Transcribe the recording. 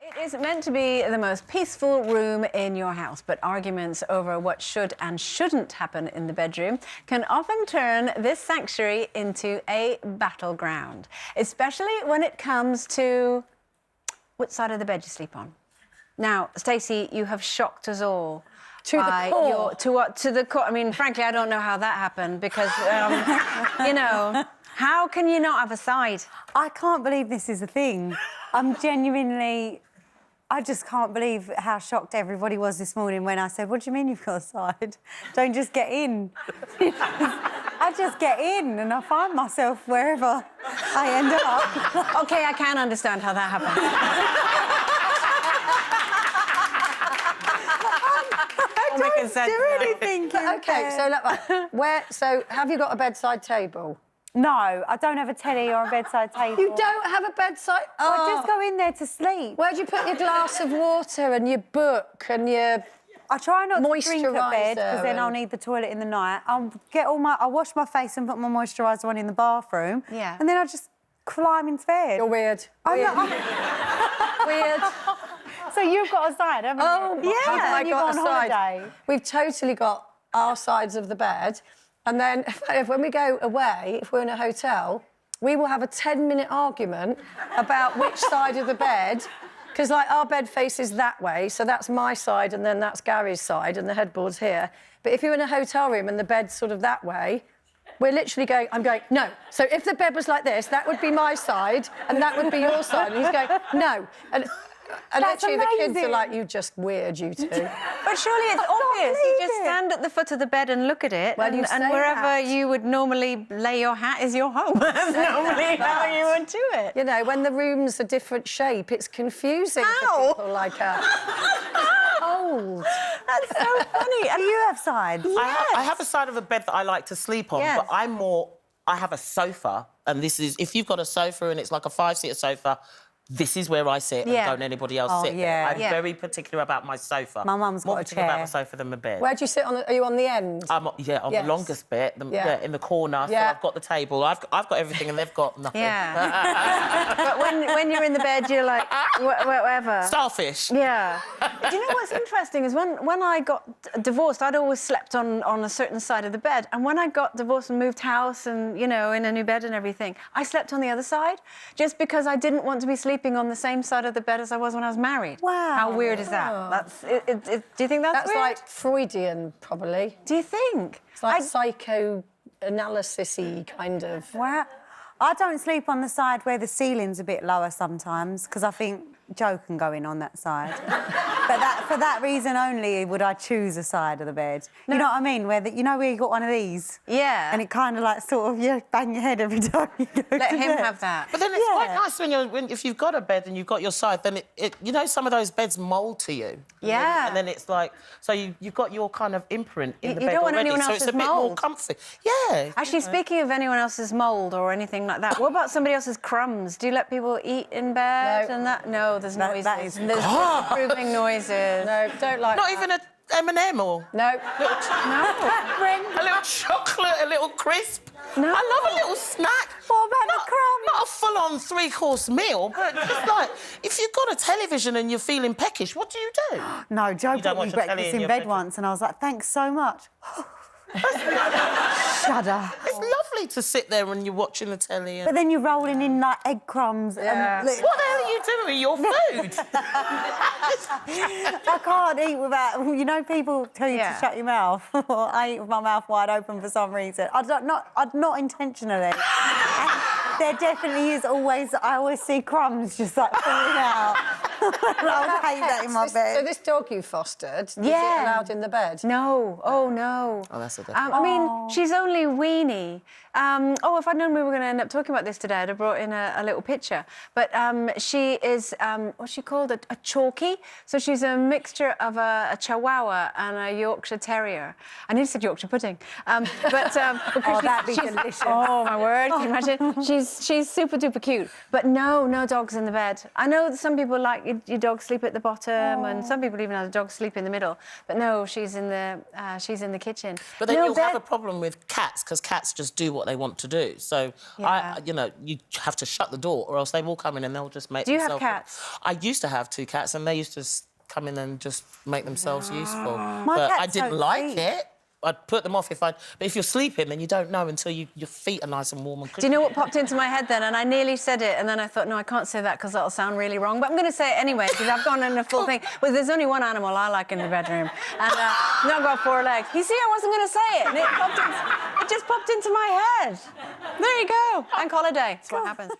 It is meant to be the most peaceful room in your house, but arguments over what should and shouldn't happen in the bedroom can often turn this sanctuary into a battleground, especially when it comes to which side of the bed you sleep on. Now, Stacey, you have shocked us all. To the core. To the core. I mean, frankly, I don't know how that happened because, you know, how can you not have a side? I can't believe this is a thing. I'm genuinely... I just can't believe how shocked everybody was this morning when I said, what do you mean you've got a side? Don't just get in. I just get in and I find myself wherever I end up. OK, I can understand how that happened. I don't do anything. OK, so look, so have you got a bedside table? No, I don't have a telly or a bedside table. You don't have a bedside? I just go in there to sleep. Where do you put your glass of water and your book and your I try not to drink at bed because then and... I'll need the toilet in the night. I'll wash my face and put my moisturiser on in the bathroom. Yeah. And then I just climb into bed. You're weird. Weird. So you've got a side, haven't you? Yeah. You go on holiday. We've totally got our sides of the bed. And then when we go away, if we're in a hotel, we will have a 10-minute argument about which side of the bed, because, like, our bed faces that way, so that's my side and then that's Gary's side and the headboard's here. But if you're in a hotel room and the bed's sort of that way, we're literally going, I'm going, no. So if the bed was like this, that would be my side and that would be your side. And he's going, no. And literally the kids are like, you just weird, you two. But surely it's obvious. You just stand at the foot of the bed and look at it, and wherever you would normally lay your hat is your home. That's normally how you would do it. You know, when the room's a different shape, it's confusing for people like us. Old. That's so funny. Do you have sides? Yes. I have a side of the bed that I like to sleep on, but I have a sofa, and this is... If you've got a sofa and it's like a 5-seater sofa, this is where I sit and don't anybody else sit there. I'm very particular about my sofa. My mum's got more a particular chair. about my sofa than my bed. Where do you sit? Are you on the end? I'm on the longest bit, in the corner. So I've got the table. I've got everything, and they've got nothing. Yeah. But when you're in the bed, you're like whatever. Starfish. Yeah. Do you know what's interesting is when I got divorced, I'd always slept on a certain side of the bed, and when I got divorced and moved house and in a new bed and everything, I slept on the other side just because I didn't want to be sleeping on the same side of the bed as I was when I was married. Wow. How weird is that? That's do you think that's weird? Like Freudian, probably. Do you think? It's like psychoanalysis-y kind of. Wow. I don't sleep on the side where the ceiling's a bit lower sometimes because I think Joe can go in on that side. But for that reason only would I choose a side of the bed. No. You know what I mean? Where where you got one of these? Yeah. And it kind of like sort of, bang your head every time you go Let to him bed. have that. But then it's quite nice if you've got a bed and you've got your side, then some of those beds mould to you. Yeah. And then it's like, so you've got your kind of imprint in the bed don't want already, anyone so it's else's a bit more mould. comfy. Yeah. Actually, speaking of anyone else's mould or anything like that, what about somebody else's crumbs? Do you let people eat in bed and that? No, there's noises. There's disapproving noises. No, don't like Not that. even a M&M or... No. A little chocolate, a little crisp. No. I love a little snack. What about the crumbs? Not a full-on 3-course meal, but just like, if you've got a television and you're feeling peckish, what do you do? No, Joe brought watch me the telly breakfast in in your bed bedroom? once and I was like, thanks so much. Shudder. It's lovely to sit there when you're watching the telly and... But then you're rolling in like egg crumbs. And, What the hell are you doing with your food? I can't eat without... people tell you to shut your mouth. I eat with my mouth wide open for some reason. Not intentionally. There definitely is always... I always see crumbs just like falling out. I would hate that in my bed. So this dog you fostered, is it allowed in the bed? No. Oh, no. Oh, that's a I mean, she's only weenie. If I'd known we were going to end up talking about this today, I'd have brought in a little picture. But she is, what's she called? A chalky. So she's a mixture of a Chihuahua and a Yorkshire Terrier. I nearly said Yorkshire pudding. That'd be delicious. Oh, my word, can you imagine? She's super-duper cute. But no dogs in the bed. I know that some people like, your dog sleep at the bottom, and some people even have the dog sleep in the middle. But no, she's in the kitchen. But then you'll have a problem with cats, because cats just do what they want to do. So, you know, you have to shut the door, or else they will come in and they'll just make themselves... Do you have cats? I used to have 2 cats, and they used to come in and just make themselves useful. My But I cats didn't don't like sleep. it. I'd put them off if But if you're sleeping, then you don't know until your feet are nice and warm and cushy. Do you know what popped into my head then? And I nearly said it, and then I thought, no, I can't say that because that'll sound really wrong. But I'm going to say it anyway because I've gone in a full thing. Well, there's only one animal I like in the bedroom, and not got 4 legs. You see, I wasn't going to say it, and it just popped into my head. There you go. Bank holiday. That's what happens.